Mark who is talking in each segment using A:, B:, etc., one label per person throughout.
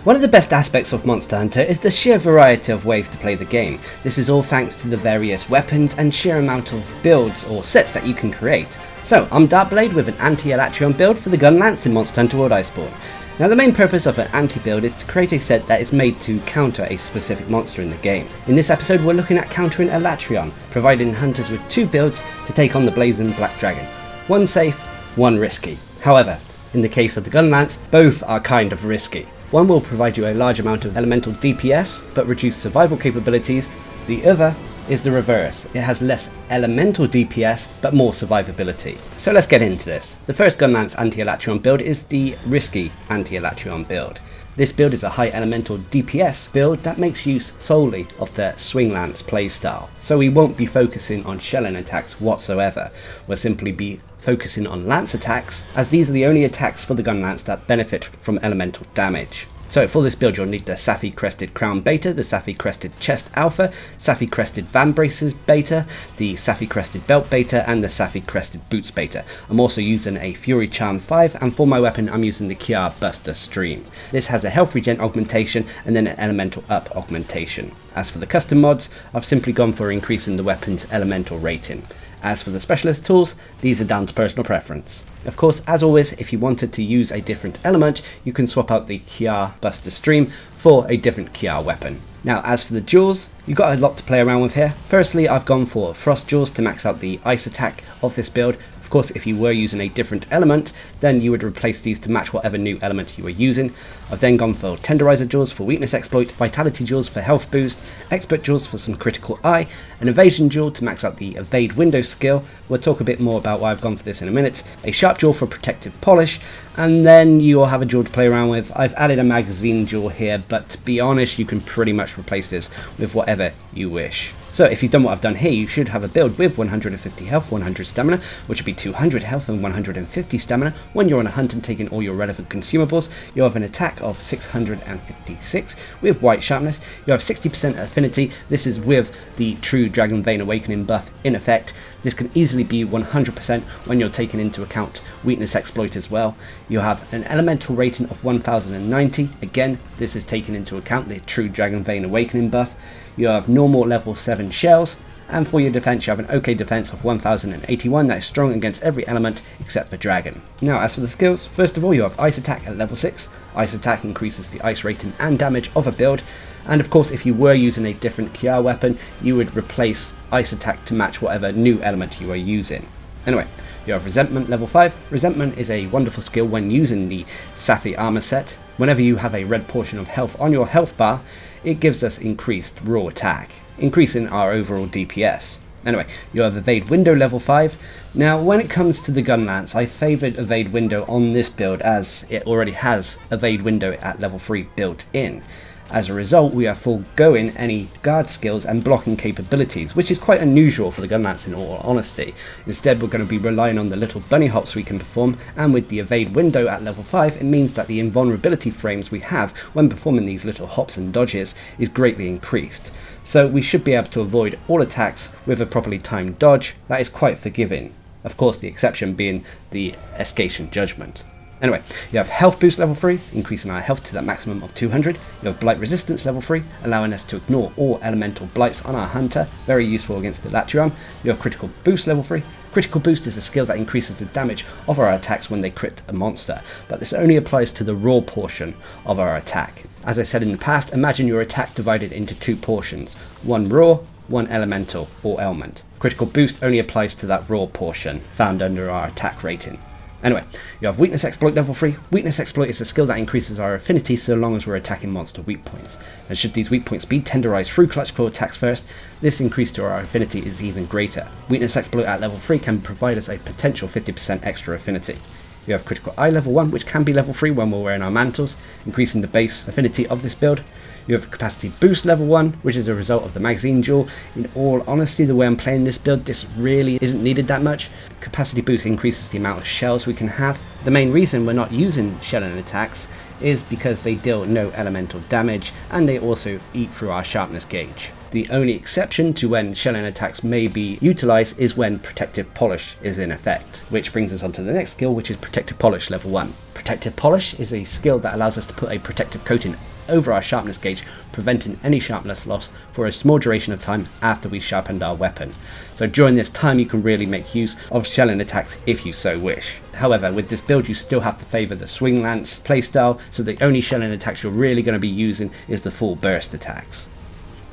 A: One of the best aspects of Monster Hunter is the sheer variety of ways to play the game. This is all thanks to the various weapons and sheer amount of builds or sets that you can create. So, I'm Darcblade with an Anti-Alatreon build for the Gunlance in Monster Hunter World Iceborne. Now the main purpose of an anti-build is to create a set that is made to counter a specific monster in the game. In this episode we're looking at countering Alatreon, providing hunters with two builds to take on the blazing black dragon. One safe, one risky. However, in the case of the Gunlance, both are kind of risky. One will provide you a large amount of elemental DPS but reduce survival capabilities, the other is the reverse. It has less elemental DPS but more survivability. So let's get into this. The first Gunlance Anti-Alatreon build is the risky Anti-Alatreon build. This build is a high elemental DPS build that makes use solely of the Swing Lance playstyle. So we won't be focusing on shelling attacks whatsoever. We'll simply be focusing on lance attacks, as these are the only attacks for the Gunlance that benefit from elemental damage. So for this build you'll need the Saphy Crested Crown Beta, the Saphy Crested Chest Alpha, Saphy Crested Van Braces Beta, the Saphy Crested Belt Beta and the Saphy Crested Boots Beta. I'm also using a Fury Charm 5 and for my weapon I'm using the Kiar Buster Stream. This has a health regen augmentation and then an elemental up augmentation. As for the custom mods, I've simply gone for increasing the weapon's elemental rating. As for the specialist tools, these are down to personal preference. Of course, as always, if you wanted to use a different element, you can swap out the Kiar Buster Stream for a different Kiar weapon. Now, as for the jaws, you've got a lot to play around with here. Firstly, I've gone for Frost Jaws to max out the ice attack of this build. Of course, if you were using a different element, then you would replace these to match whatever new element you were using. I've then gone for Tenderizer Jaws for weakness exploit, Vitality Jaws for health boost, Expert Jaws for some critical eye, an Evasion Jaw to max out the Evade Window skill. We'll talk a bit more about why I've gone for this in a minute. A Sharp Jaw for Protective Polish, and then you'll have a jaw to play around with. I've added a Magazine Jaw here, but to be honest, you can pretty much replace this with whatever you wish. So if you've done what I've done here, you should have a build with 150 health, 100 stamina, which would be 200 health and 150 stamina. When you're on a hunt and taking all your relevant consumables, you have an attack of 656 with white sharpness. You have 60% affinity. This is with the true Dragon Vein Awakening buff in effect. This can easily be 100% when you're taking into account weakness exploit as well. You have an elemental rating of 1090. Again, this is taking into account the true Dragon Vein Awakening buff. You have normal level 7 shells, and for your defense you have an OK defense of 1081 that is strong against every element except for dragon. Now as for the skills, first of all you have Ice Attack at level 6. Ice Attack increases the ice rating and damage of a build, and of course if you were using a different Kiar weapon you would replace Ice Attack to match whatever new element you are using. Anyway, you have Resentment level 5. Resentment is a wonderful skill when using the Saphy armor set. Whenever you have a red portion of health on your health bar, it gives us increased raw attack, increasing our overall DPS. Anyway, you have Evade Window level 5. Now when it comes to the Gunlance, I favoured Evade Window on this build as it already has Evade Window at level 3 built in. As a result, we are foregoing any guard skills and blocking capabilities, which is quite unusual for the Gunlance in all honesty. Instead, we're going to be relying on the little bunny hops we can perform, and with the Evade Window at level 5, it means that the invulnerability frames we have when performing these little hops and dodges is greatly increased. So we should be able to avoid all attacks with a properly timed dodge that is quite forgiving. Of course, the exception being the Escation Judgment. Anyway, you have Health Boost level 3, increasing our health to that maximum of 200. You have Blight Resistance level 3, allowing us to ignore all elemental blights on our hunter, very useful against the Alatreon. You have Critical Boost level 3. Critical Boost is a skill that increases the damage of our attacks when they crit a monster, but this only applies to the raw portion of our attack. As I said in the past, imagine your attack divided into two portions, one raw, one elemental or element. Critical Boost only applies to that raw portion found under our attack rating. Anyway, you have Weakness Exploit level 3. Weakness Exploit is a skill that increases our affinity so long as we're attacking monster weak points. And should these weak points be tenderized through Clutch Claw attacks first, this increase to our affinity is even greater. Weakness Exploit at level 3 can provide us a potential 50% extra affinity. You have Critical Eye level 1, which can be level 3 when we're wearing our mantles, increasing the base affinity of this build. You have Capacity Boost level 1, which is a result of the Magazine Jaw. In all honesty, the way I'm playing this build, this really isn't needed that much. Capacity Boost increases the amount of shells we can have. The main reason we're not using shelling attacks is because they deal no elemental damage, and they also eat through our sharpness gauge. The only exception to when shelling attacks may be utilised is when Protective Polish is in effect, which brings us on to the next skill, which is Protective Polish level 1. Protective Polish is a skill that allows us to put a protective coating over our sharpness gauge, preventing any sharpness loss for a small duration of time after we sharpened our weapon. So during this time you can really make use of shelling attacks if you so wish. However, with this build you still have to favour the swing lance playstyle, so the only shelling attacks you're really going to be using is the full burst attacks.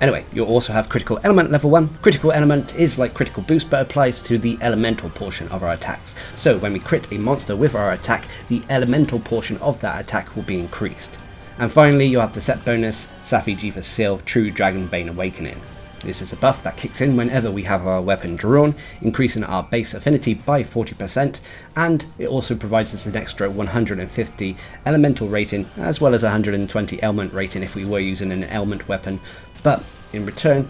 A: Anyway, you'll also have critical element level 1. Critical element is like critical boost but applies to the elemental portion of our attacks. So when we crit a monster with our attack, the elemental portion of that attack will be increased. And finally you'll have the set bonus Safi Jiva Seal True Dragon Vein Awakening. This is a buff that kicks in whenever we have our weapon drawn, increasing our base affinity by 40%, and it also provides us an extra 150 elemental rating as well as 120 element rating if we were using an element weapon, but in return,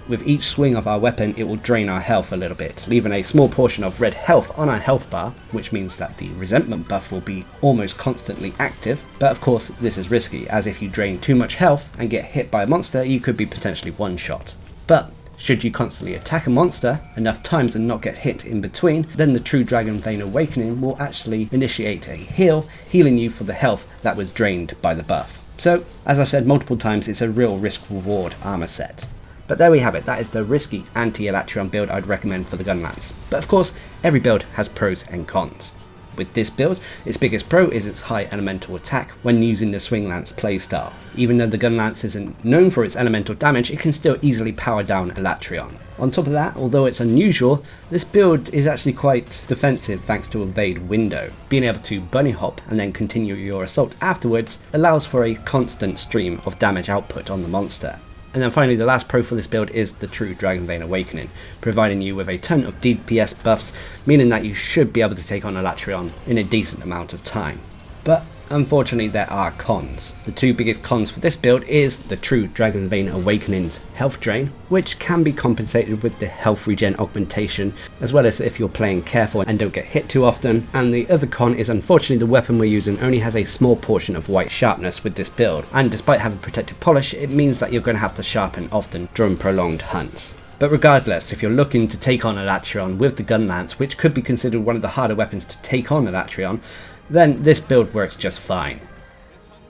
A: with each swing of our weapon it will drain our health a little bit, leaving a small portion of red health on our health bar, which means that the resentment buff will be almost constantly active. But of course this is risky, as if you drain too much health and get hit by a monster you could be potentially one shot. But should you constantly attack a monster enough times and not get hit in between, then the True Dragon Vein Awakening will actually initiate a heal, healing you for the health that was drained by the buff. So, as I've said multiple times, it's a real risk-reward armor set. But there we have it, that is the risky Anti-Alatreon build I'd recommend for the Gunlance. But of course, every build has pros and cons. With this build, its biggest pro is its high elemental attack when using the Swing Lance playstyle. Even though the Gunlance isn't known for its elemental damage, it can still easily power down Alatreon. On top of that, although it's unusual, this build is actually quite defensive thanks to Evade Window. Being able to bunny hop and then continue your assault afterwards allows for a constant stream of damage output on the monster. And then finally, the last pro for this build is the True Dragon Vein Awakening, providing you with a ton of DPS buffs, meaning that you should be able to take on Alatreon in a decent amount of time. But unfortunately there are cons. The two biggest cons for this build is the True Dragon Vein Awakening's health drain, which can be compensated with the health regen augmentation, as well as if you're playing careful and don't get hit too often. And the other con is unfortunately the weapon we're using only has a small portion of white sharpness with this build, and despite having protected polish, it means that you're going to have to sharpen often during prolonged hunts. But regardless, if you're looking to take on Alatreon with the Gunlance, which could be considered one of the harder weapons to take on Alatreon, then this build works just fine.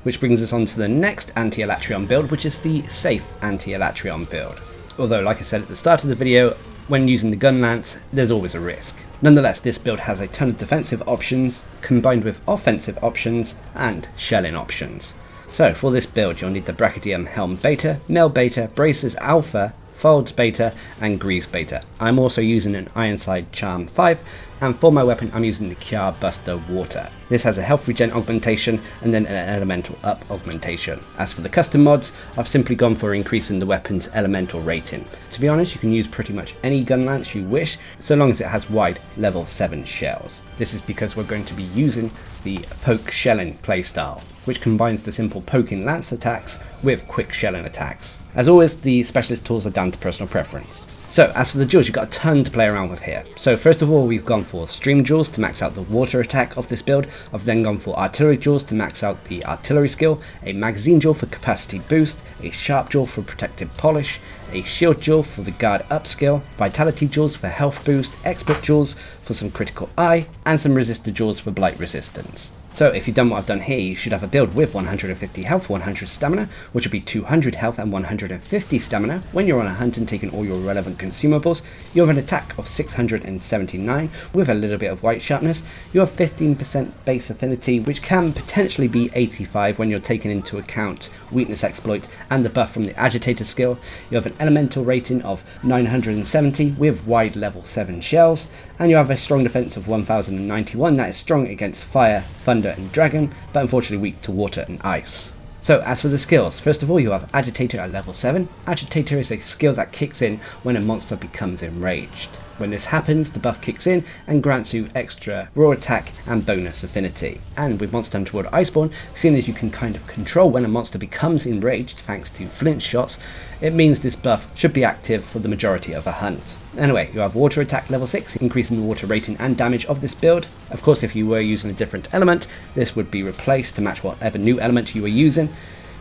A: Which brings us on to the next Anti-Alatreon build, which is the safe Anti-Alatreon build. Although, like I said at the start of the video, when using the Gunlance, there's always a risk. Nonetheless, this build has a ton of defensive options, combined with offensive options and shelling options. So for this build, you'll need the Brachydium Helm Beta, Mel Beta, Braces Alpha, Folds Beta and Greaves Beta. I'm also using an Ironside Charm 5, and for my weapon I'm using the Kiar Buster Water. This has a health regen augmentation and then an elemental up augmentation. As for the custom mods, I've simply gone for increasing the weapon's elemental rating. To be honest, you can use pretty much any Gunlance you wish, so long as it has wide level 7 shells. This is because we're going to be using the Poke Shelling playstyle, which combines the simple poking lance attacks with quick shelling attacks. As always, the specialist tools are down to personal preference. So as for the jewels, you've got a ton to play around with here. So first of all, we've gone for stream jewels to max out the water attack of this build. I've then gone for artillery jewels to max out the artillery skill, a magazine jewel for capacity boost, a sharp jewel for protective polish, a shield jewel for the guard up skill, vitality jewels for health boost, expert jewels for some critical eye, and some resistor jewels for blight resistance. So if you've done what I've done here, you should have a build with 150 health, 100 stamina, which would be 200 health and 150 stamina. When you're on a hunt and taking all your relevant consumables, you have an attack of 679 with a little bit of white sharpness. You have 15% base affinity, which can potentially be 85 when you're taking into account weakness exploit and the buff from the agitator skill. You have an elemental rating of 970 with wide level 7 shells, and you have a strong defense of 1091 that is strong against fire, thunder and dragon, but unfortunately weak to water and ice. So as for the skills, first of all you have Agitator at level 7. Agitator is a skill that kicks in when a monster becomes enraged. When this happens, the buff kicks in and grants you extra raw attack and bonus affinity. And with Monster Hunter World Iceborne, seeing as you can kind of control when a monster becomes enraged thanks to flinch shots, it means this buff should be active for the majority of a hunt. Anyway, you have water attack level 6, increasing the water rating and damage of this build. Of course, if you were using a different element, this would be replaced to match whatever new element you were using.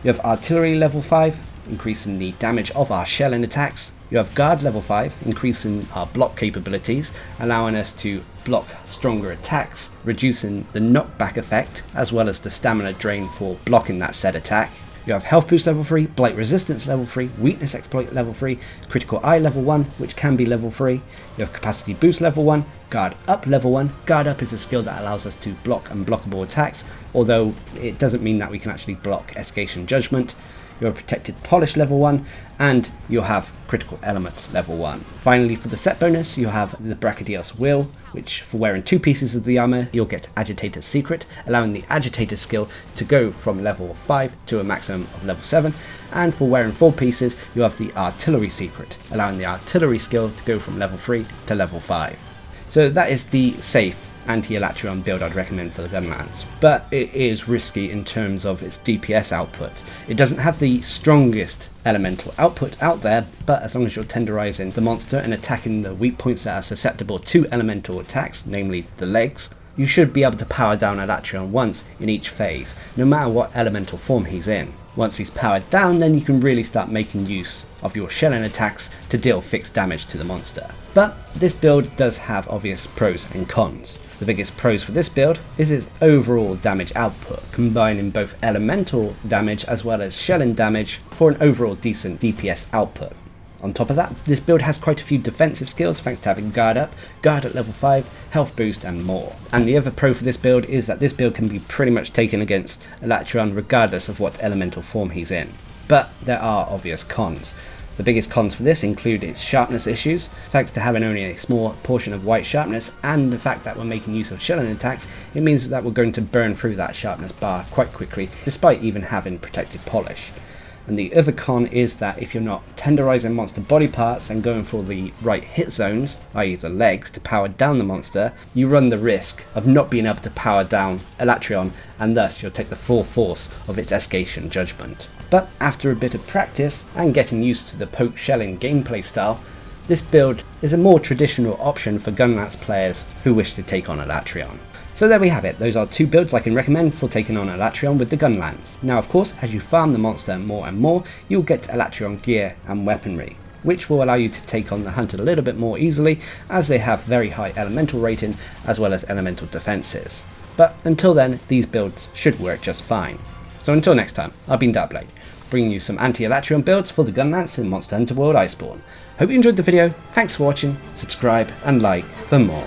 A: You have artillery level 5, increasing the damage of our shelling attacks. You have guard level 5, increasing our block capabilities, allowing us to block stronger attacks, reducing the knockback effect, as well as the stamina drain for blocking that said attack. You have Health Boost level 3, Blight Resistance level 3, Weakness Exploit level 3, Critical Eye level 1, which can be level 3. You have Capacity Boost level 1, Guard Up level 1. Guard Up is a skill that allows us to block unblockable attacks, although it doesn't mean that we can actually block Escalation Judgment. You have Protected Polish level 1, and you'll have Critical Element level 1. Finally, for the set bonus, you have the Brachydios Will, which for wearing 2 pieces of the armor, you'll get Agitator's Secret, allowing the Agitator skill to go from level 5 to a maximum of level 7. And for wearing 4 pieces, you have the Artillery Secret, allowing the Artillery skill to go from level 3 to level 5. So that is the safe Anti-Alatreon build I'd recommend for the Gunlance, but it is risky in terms of its DPS output. It doesn't have the strongest elemental output out there, but as long as you're tenderizing the monster and attacking the weak points that are susceptible to elemental attacks, namely the legs, you should be able to power down Alatreon once in each phase, no matter what elemental form he's in. Once he's powered down, then you can really start making use of your shelling attacks to deal fixed damage to the monster. But this build does have obvious pros and cons. The biggest pros for this build is its overall damage output, combining both elemental damage as well as shelling damage for an overall decent DPS output. On top of that, this build has quite a few defensive skills thanks to having Guard at level 5, Health Boost and more. And the other pro for this build is that this build can be pretty much taken against Alatreon regardless of what elemental form he's in. But there are obvious cons. The biggest cons for this include its sharpness issues, thanks to having only a small portion of white sharpness and the fact that we're making use of shelling attacks. It means that we're going to burn through that sharpness bar quite quickly, despite even having protected polish. And the other con is that if you're not tenderizing monster body parts and going for the right hit zones, i.e. the legs, to power down the monster, you run the risk of not being able to power down Alatreon, and thus you'll take the full force of its Escalation Judgment. But after a bit of practice and getting used to the poke shelling gameplay style, this build is a more traditional option for Gunlance players who wish to take on Alatreon. So there we have it, those are 2 builds I can recommend for taking on Alatreon with the Gunlance. Now of course, as you farm the monster more and more, you'll get Alatreon gear and weaponry, which will allow you to take on the hunter a little bit more easily, as they have very high elemental rating as well as elemental defenses. But until then, these builds should work just fine. So until next time, I've been Darcblade, bringing you some Anti-Alatreon builds for the Gunlance in Monster Hunter World Iceborne. Hope you enjoyed the video, thanks for watching, subscribe and like for more.